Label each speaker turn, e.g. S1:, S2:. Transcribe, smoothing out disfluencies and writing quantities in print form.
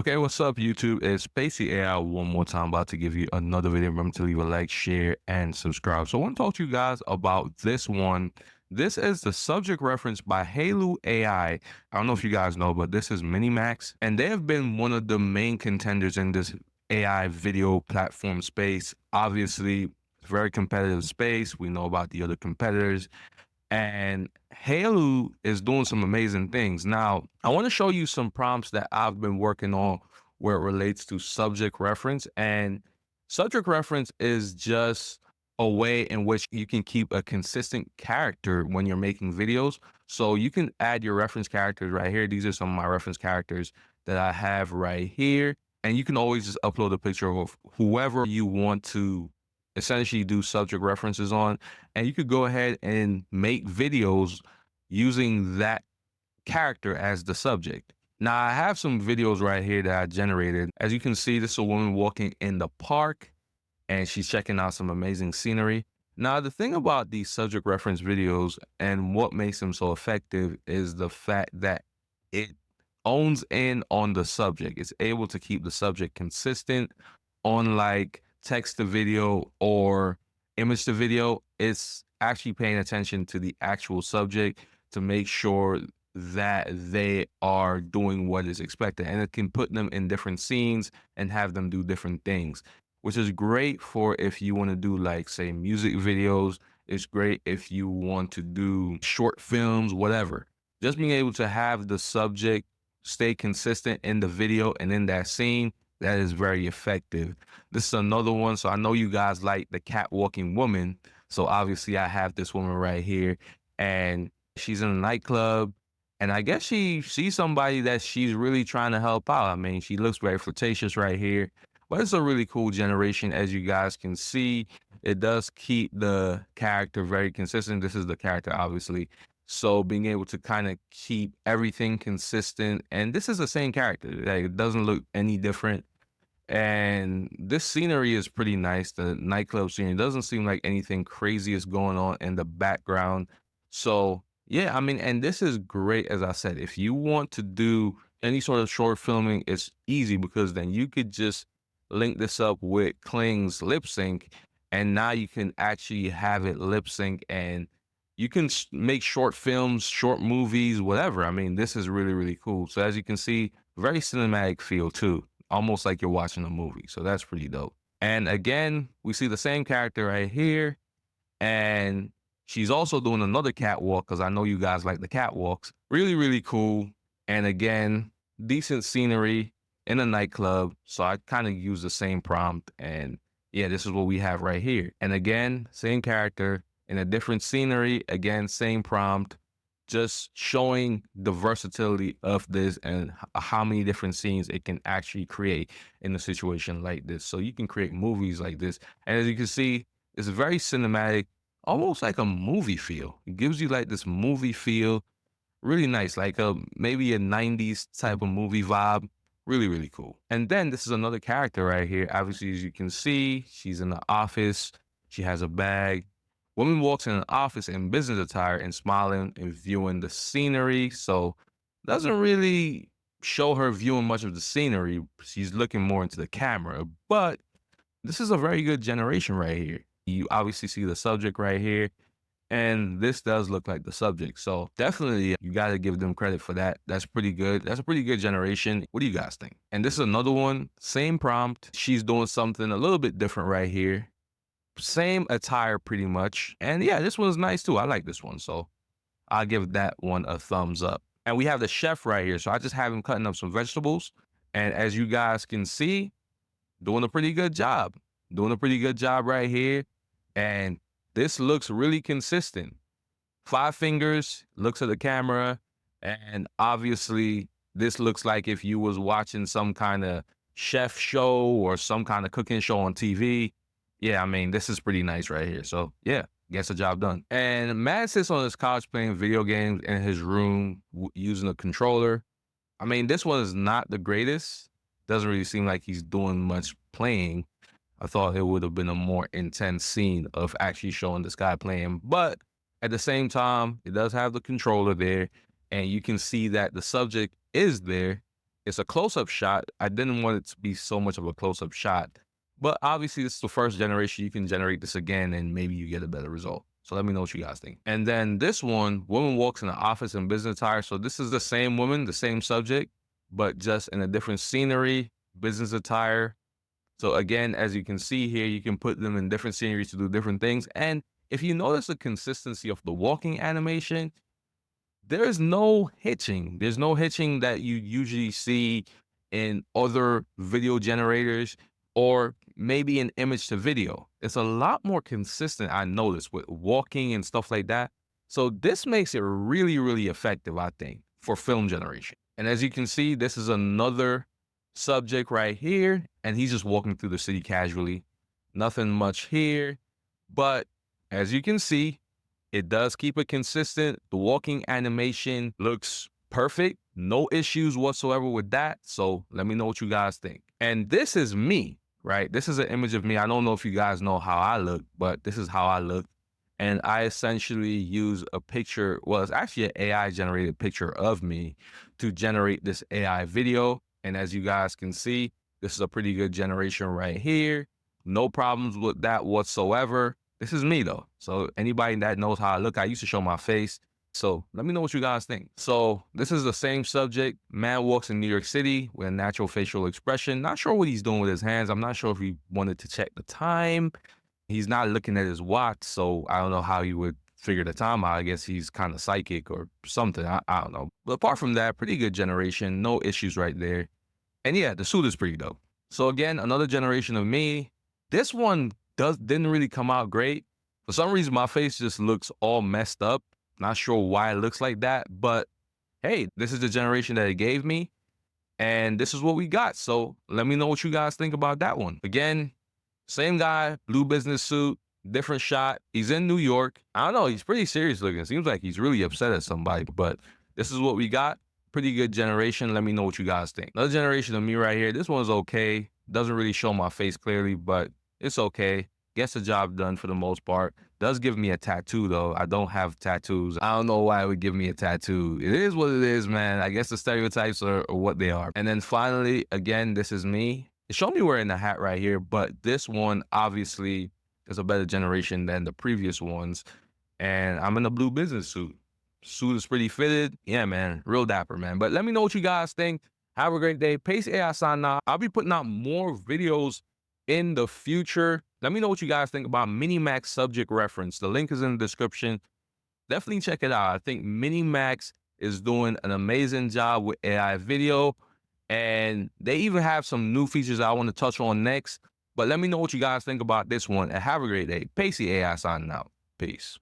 S1: Okay, what's up, YouTube? It's Pacey AI one more time. About to give you another video. Remember to leave a like, share, and subscribe. So I want to talk to you guys about this one. This is the subject reference by Halo AI. I don't know if you guys know, but this is Minimax, and they have been one of the main contenders in this AI video platform space. Obviously, very competitive space. We know about the other competitors. And Halo is doing some amazing things. Now, I want to show you some prompts that I've been working on where it relates to subject reference. And subject reference is just a way in which you can keep a consistent character when you're making videos. So you can add your reference characters right here. These are some of my reference characters that I have right here. And you can always just upload a picture of whoever you want to essentially do subject references on, and you could go ahead and make videos using that character as the subject. Now, I have some videos right here that I generated. As you can see, this is a woman walking in the park and she's checking out some amazing scenery. Now, the thing about these subject reference videos and what makes them so effective is the fact that it owns in on the subject. It's able to keep the subject consistent, unlike text to video or image to video. It's actually paying attention to the actual subject to make sure that they are doing what is expected, and it can put them in different scenes and have them do different things, which is great for if you want to do, like, say, music videos. It's great if you want to do short films, whatever. Just being able to have the subject stay consistent in the video and in that scene, that is very effective. This is another one. So I know you guys like the catwalking woman. So obviously I have this woman right here, and she's in a nightclub, and I guess she sees somebody that she's really trying to help out. I mean, she looks very flirtatious right here, but it's a really cool generation. As you guys can see, it does keep the character very consistent. This is the character, obviously. So being able to kind of keep everything consistent, and this is the same character. Like, it doesn't look any different. And this scenery is pretty nice. The nightclub scenery doesn't seem like anything crazy is going on in the background. So yeah, I mean, and this is great. As I said, if you want to do any sort of short filming, it's easy because then you could just link this up with Kling's lip sync, and now you can actually have it lip sync, and you can make short films, short movies, whatever. I mean, this is really, really cool. So as you can see, very cinematic feel too, almost like you're watching a movie. So that's pretty dope. And again, we see the same character right here, and she's also doing another catwalk because I know you guys like the catwalks. Really, really cool. And again, decent scenery in a nightclub. So I kind of use the same prompt, and yeah, this is what we have right here. And again, same character in a different scenery. Again, same prompt, just showing the versatility of this and how many different scenes it can actually create in a situation like this. So you can create movies like this. And as you can see, it's very cinematic, almost like a movie feel. It gives you like this movie feel, really nice, like a maybe a 90s type of movie vibe. Really, really cool. And then this is another character right here. Obviously, as you can see, she's in the office. She has a bag. Woman walks in an office in business attire and smiling and viewing the scenery. So doesn't really show her viewing much of the scenery. She's looking more into the camera. But this is a very good generation right here. You obviously see the subject right here, and this does look like the subject. So definitely you got to give them credit for that. That's pretty good. That's a pretty good generation. What do you guys think? And this is another one, same prompt. She's doing something a little bit different right here. Same attire pretty much. And yeah, this one's nice too. I like this one. So I'll give that one a thumbs up. And we have the chef right here. So I just have him cutting up some vegetables. And as you guys can see, doing a pretty good job. Doing a pretty good job right here. And this looks really consistent. 5 fingers, looks at the camera, and obviously this looks like if you was watching some kind of chef show or some kind of cooking show on TV. Yeah, I mean, this is pretty nice right here. So yeah, gets the job done. And Matt sits on his couch playing video games in his room using a controller. I mean, this one is not the greatest. Doesn't really seem like he's doing much playing. I thought it would have been a more intense scene of actually showing this guy playing. But at the same time, it does have the controller there, and you can see that the subject is there. It's a close-up shot. I didn't want it to be so much of a close-up shot, but obviously this is the first generation. You can generate this again and maybe you get a better result. So let me know what you guys think. And then this one, woman walks in the office in business attire. So this is the same woman, the same subject, but just in a different scenery, business attire. So again, as you can see here, you can put them in different sceneries to do different things. And if you notice the consistency of the walking animation, there's no hitching. There's no hitching that you usually see in other video generators or maybe an image to video. It's a lot more consistent, I noticed, with walking and stuff like that. So this makes it really, really effective, I think, for film generation. And as you can see, this is another subject right here, and he's just walking through the city casually. Nothing much here, but as you can see, it does keep it consistent. The walking animation looks perfect. No issues whatsoever with that. So let me know what you guys think. And this is me, right? This is an image of me. I don't know if you guys know how I look, but this is how I look. And I essentially use a picture. Well, it's actually an AI generated picture of me to generate this AI video. And as you guys can see, this is a pretty good generation right here. No problems with that whatsoever. This is me though. So anybody that knows how I look, I used to show my face. So let me know what you guys think. So this is the same subject. Man walks in New York City with a natural facial expression. Not sure what he's doing with his hands. I'm not sure if he wanted to check the time. He's not looking at his watch, so I don't know how he would figure the time out. I guess he's kind of psychic or something. I don't know. But apart from that, pretty good generation. No issues right there. And yeah, the suit is pretty dope. So again, another generation of me. This one didn't really come out great. For some reason, my face just looks all messed up. Not sure why it looks like that, but hey, this is the generation that it gave me, and this is what we got. So let me know what you guys think about that one. Again, same guy, blue business suit, different shot. He's in New York. I don't know. He's pretty serious looking. Seems like he's really upset at somebody, but this is what we got. Pretty good generation. Let me know what you guys think. Another generation of me right here. This one's okay. Doesn't really show my face clearly, but it's okay. Gets the job done for the most part. Does give me a tattoo though. I don't have tattoos. I don't know why it would give me a tattoo. It is what it is, man. I guess the stereotypes are what they are. And then finally, again, this is me. It showed me wearing the hat right here, but this one obviously is a better generation than the previous ones. And I'm in a blue business suit. Suit is pretty fitted. Yeah, man. Real dapper, man. But let me know what you guys think. Have a great day. Pacey AI signing out. I'll be putting out more videos in the future. Let me know what you guys think about Minimax subject reference. The link is in the description. Definitely check it out. I think Minimax is doing an amazing job with AI video. And they even have some new features I want to touch on next. But let me know what you guys think about this one. And have a great day. Pacey AI signing out. Peace.